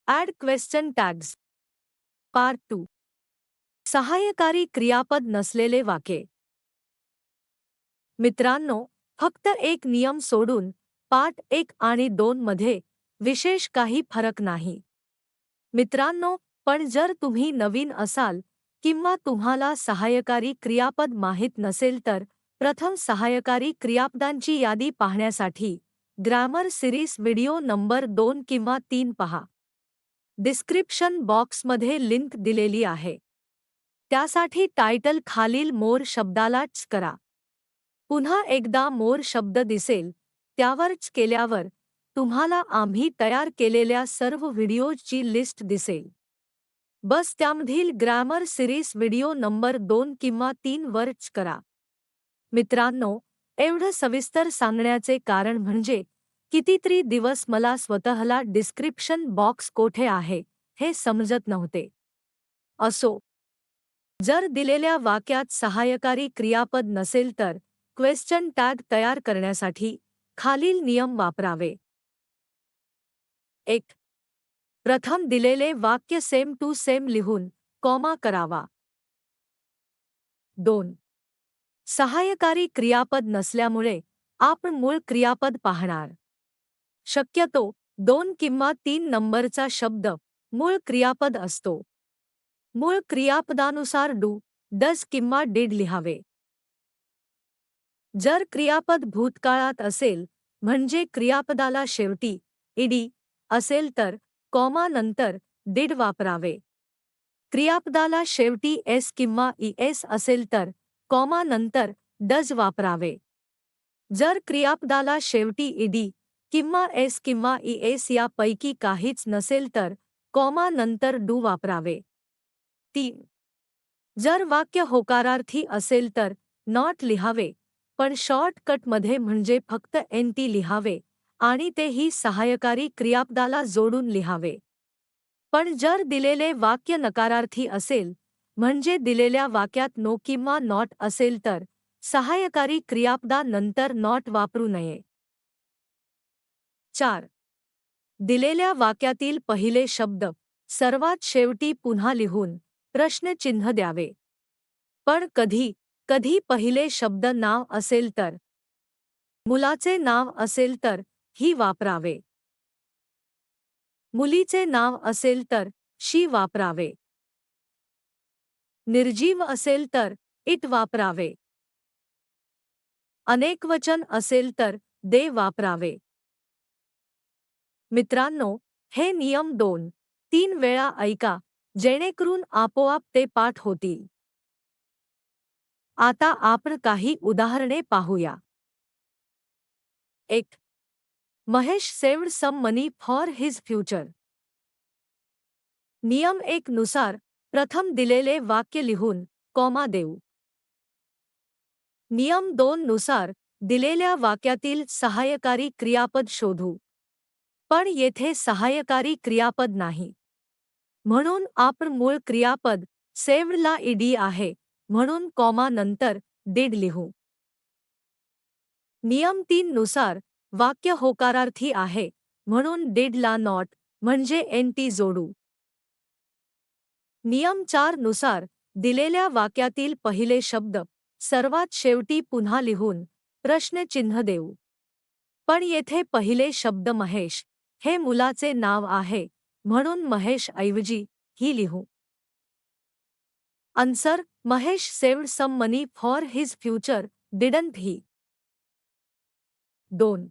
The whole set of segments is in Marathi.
Add question tags. पार्ट 2. सहाय्यकारी क्रियापद नसलेले वाक्ये. मित्रांनो, फक्त एक नियम सोडून पाठ 1 आणि 2 मध्ये विशेष काही फरक नाही. मित्रांनो, पण जर तुम्ही नवीन असाल किंवा तुम्हाला सहाय्यकारी क्रियापद माहीत नसेल तर प्रथम सहाय्यकारी क्रियापदांची यादी पाहण्यासाठी ग्रामर सिरीज व्हिडिओ नंबर 2 किंवा 3 पहा. डिस्क्रिप्शन बॉक्समध्ये लिंक दिलेली आहे. त्यासाठी टायटल खालील मोर शब्दाला च करा. पुन्हा एकदा मोर शब्द दिसेल त्यावर च केल्यावर तुम्हाला आम्ही तयार केलेल्या सर्व व्हिडिओजची लिस्ट दिसेल. बस त्यामधील ग्रामर सिरीज व्हिडिओ नंबर 2 किंवा 3 वर च करा. मित्रांनो, एवढं सविस्तर सांगण्याचे कारण म्हणजे कितीतरी दिवस मला स्वतःला डिस्क्रिप्शन बॉक्स कोठे आहे हे समजत नव्हते. असो, जर दिलेल्या वाक्यात सहाय्यकारी क्रियापद नसेल तर क्वेश्चन टॅग तयार करण्यासाठी खालील नियम वापरावे. 1. प्रथम दिलेले वाक्य सेम टू सेम लिहून कॉमा करावा. 2. सहाय्यकारी क्रियापद नसल्यामुळे आपण मूळ क्रियापद पाहणार. शक्यतो 2 किंवा 3 नंबरचा शब्द मूळ क्रियापद असतो. मूळ क्रियापदानुसार डू, डज किंवा डिड लिहावे. जर क्रियापद भूतकाळात असेल म्हणजे क्रियापदाला शेवटी ईडी असेल तर कॉमा नंतर डिड वापरावे. क्रियापदाला शेवटी एस किंवा ईएस असेल तर कॉमा नंतर डज वापरावे. जर क्रियापदाला शेवटी ईडी किंवा एस किंवा ईएस यापैकी काहीच नसेल तर कॉमा नंतर डू वापरावे. 3. जर वाक्य होकारार्थी असेल तर नॉट लिहावे, पण शॉर्टकटमध्ये म्हणजे फक्त एनटी लिहावे आणि तेही सहाय्यकारी क्रियापदाला जोडून लिहावे. पण जर दिलेले वाक्य नकारार्थी असेल म्हणजे दिलेल्या वाक्यात नो किंवा नॉट असेल तर सहाय्यकारी क्रियापदा नंतर नॉट वापरू नये. 4. दिलेल्या वाक्यातील पहिले शब्द सर्वात शेवटी पुन्हा लिहून प्रश्नचिन्ह द्यावे. पण कधी कधी पहिले शब्द नाव असेल तर, मुलाचे नाव असेल तर ही वापरावे. मुलीचे नाव असेल तर शी वापरावे. निर्जीव असेल तर इट वापरावे. अनेकवचन असेल तर दे वापरावे. मित्रांनो, हे नियम 2-3 वेळा ऐका जेणेकरून आपोआप ते पाठ होतील. आता आपण काही उदाहरणे पाहूया. 1. Mahesh saved some money for his future. नियम 1 नुसार प्रथम दिलेले वाक्य लिहून कॉमा देऊ. नियम 2 नुसार दिलेल्या वाक्यातील सहाय्यकारी क्रियापद शोधू. पण येथे सहाय्यकारी क्रियापद नाही. म्हणून आपण मूळ क्रियापद सेव्डला ईडी आहे म्हणून कॉमा नंतर डिड लिहू. नियम 3 नुसार वाक्य होकारार्थी आहे म्हणून डिडला नॉट म्हणजे एनटी जोडू. नियम 4 नुसार दिलेल्या वाक्यातील पहिले शब्द सर्वात शेवटी पुन्हा लिहून प्रश्नचिन्ह देऊ. पण येथे पहिले शब्द महेश हे मुलाचे नाव आहे म्हणून महेश ऐवजी ही लिहू. Answer: Mahesh saved some money for his future, didn't he. 2.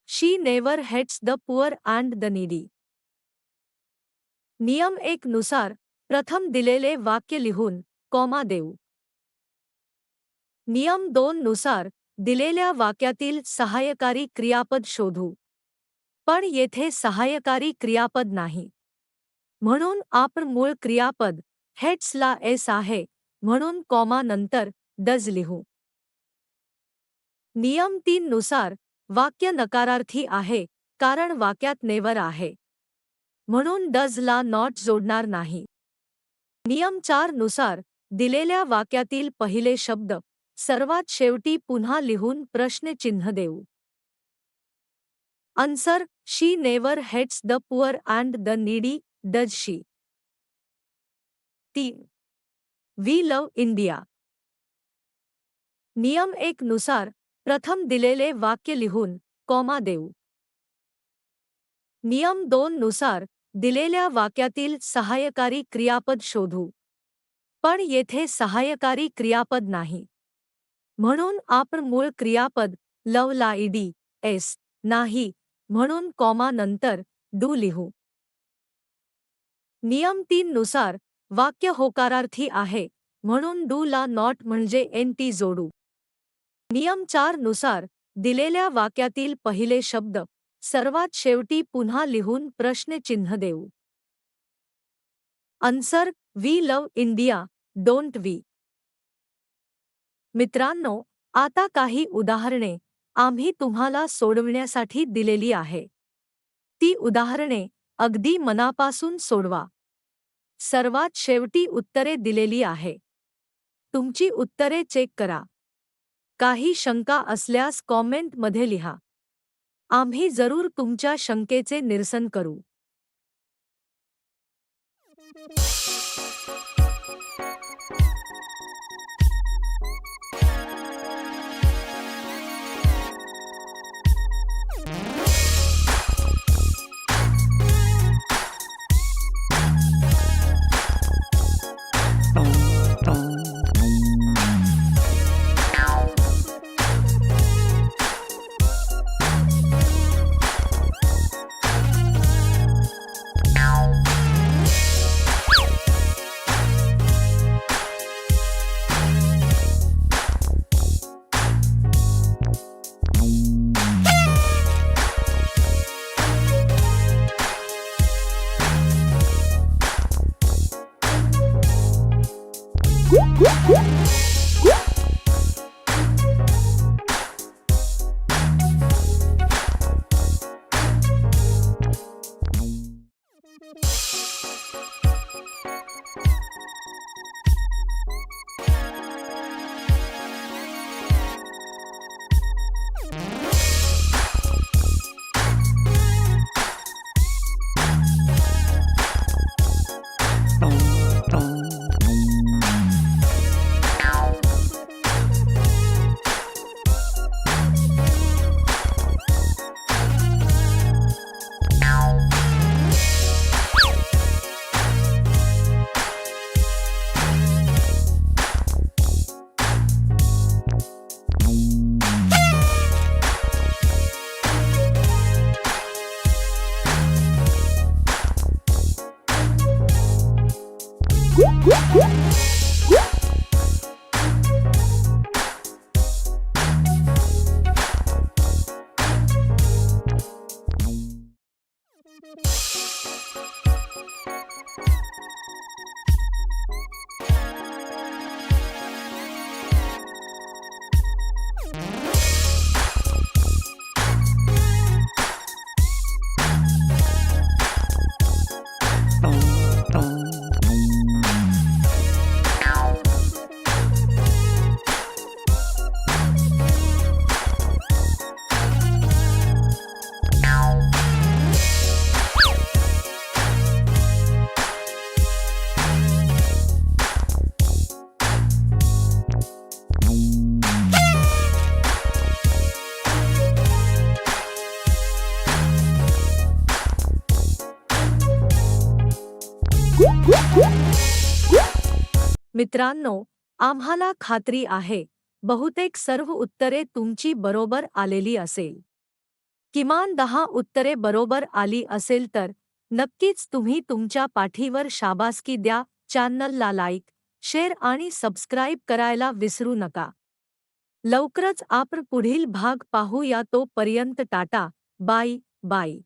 She never hates the poor and the needy. नियम 1 नुसार प्रथम दिलेले वाक्य लिहून कॉमा देऊ. नियम 2 नुसार दिलेल्या वाक्यातील सहाय्यकारी क्रियापद शोधू. पण येथे सहाय्यकारी क्रियापद नाही. म्हणून आपण मूळ क्रियापद हेट्सला एस आहे म्हणून कॉमा नंतर डज लिहू. नियम 3 नुसार वाक्य नकारार्थी आहे कारण वाक्यात नेवर आहे. म्हणून डजला नॉट जोडणार नाही. नियम 4 नुसार दिलेल्या वाक्यातील पहिले शब्द सर्वात शेवटी पुन्हा लिहून प्रश्नचिन्ह देऊ. Answer: she never hates the poor and the needy, does she? 3. We love India. नियम 1 नुसार प्रथम दिलेले वाक्य लिहून कॉमा देऊ. नियम 2 नुसार दिलेल्या वाक्यातील सहाय्यकारी क्रियापद शोधू. पण येथे सहाय्यकारी क्रियापद नाही. म्हणून आपण मूळ क्रियापद लवला ईडी एस नाही म्हणून कॉमा नंतर डू लिहू. नियम 3 नुसार वाक्य होकारार्थी आहे म्हणून डू ला नॉट म्हणजे एनटी जोडू. नियम 4 नुसार दिलेल्या वाक्यातील पहिले शब्द सर्वात शेवटी पुन्हा लिहून प्रश्नचिन्ह देऊ. Answer we love India, don't we? मित्रांनो, आता काही उदाहरणे आम्ही तुम्हाला सोडवण्यासाठी दिलेली आहे. ती उदाहरणे अगदी मनापासून सोडवा. सर्वात शेवटी उत्तरे दिलेली आहे. तुमची उत्तरे चेक करा. काही शंका असल्यास कॉमेंटमध्ये लिहा. आम्ही जरूर तुमच्या शंकेचे निरसन करू. मित्रांनो, आम्हाला खात्री आहे बहुतेक सर्व उत्तरे तुमची बरोबर आलेली असेल. किमान 10 उत्तरे बरोबर आली असेल तर नक्कीच तुम्ही तुमच्या पाठीवर शाबासकी द्या. चॅनलला लाईक, शेअर आणि सबस्क्राईब करायला विसरू नका. लवकरच आपण पुढील भाग पाहूया. तोपर्यंत टाटा, बाय बाय.